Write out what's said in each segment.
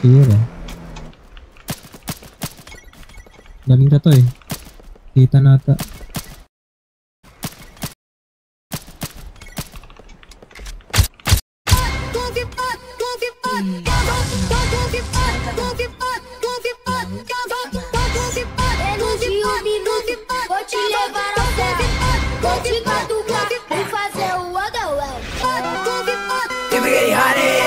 Tira. Galing ka to eh. Kita nata. Vou te levar ao céu, vou te catucar e fazer o underwear. Ibigay honey.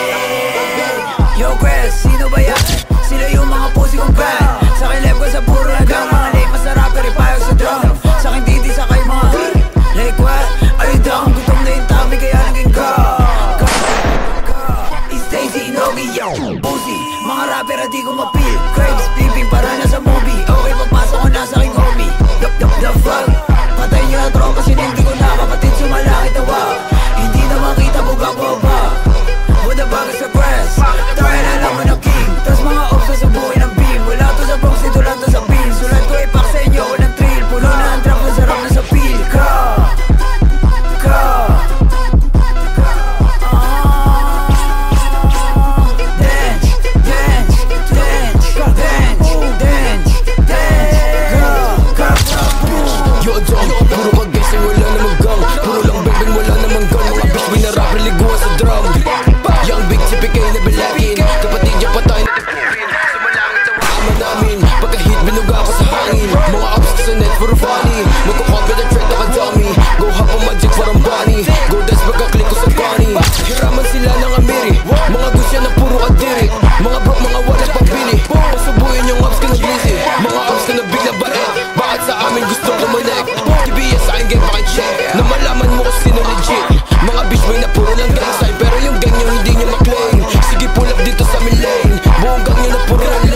Yo Chris, sino ba yan? Sino yung mga pussy kong fan? Sa akin left ko sa puro hanggang mga late. Masarap pero ipayag sa drum. Sa akin titi sa kay mga like what? Are you down? Gutom na yung tami kaya naging ka. Stacy, Inogi, yo pussy, mga rapper at di ko mapil. Crabs, flipping para na sa movie. Okay, pagpasok ko na sa aking homie. The fuck? Patay nyo na tropa, sinindi ko na. Kapatid sumalaki tawa. Hindi na makita buga ko ba? Buda baga sa press. Try na lang mo na king. Tas mga ops na sa buhay ng beam. Wala to sa Bronx, dito lang to sa beam. Sulat ko ipak sa inyo, walang thrill. Puno na ang trap, masarap na sa peel. Puro mag-guessing, wala namang gang. Puro lang bang wala namang gun. Mga bitch may narapper, liguan sa drum. Young big typical na balakin. Kapatid niya patay na tipupin. Sumalangit sa ama namin. Pagka-hit, binuga ako sa hangin. Mga ups sa net, puro funny. Magkukombi na trend ako dummy. Go hop on magic, parang bunny. Go dance, pagka-click ko sa bunny. Hiraman sila ng amiri. Mga gusya na puro kadiri. Mga broke, mga wala pambili. Pasubuhin yung ups ka na glizzy. Mga ups ka na bigla baet. Bakit sa amin gusto kumonek? TBS sa akin, check na malaman mo kung sino legit. Mga bitch may na puro lang gang sign, pero yung gang nyo hindi nyo maklaim. Sige pull up dito sa amin lane. Buong gang nyo na puro lang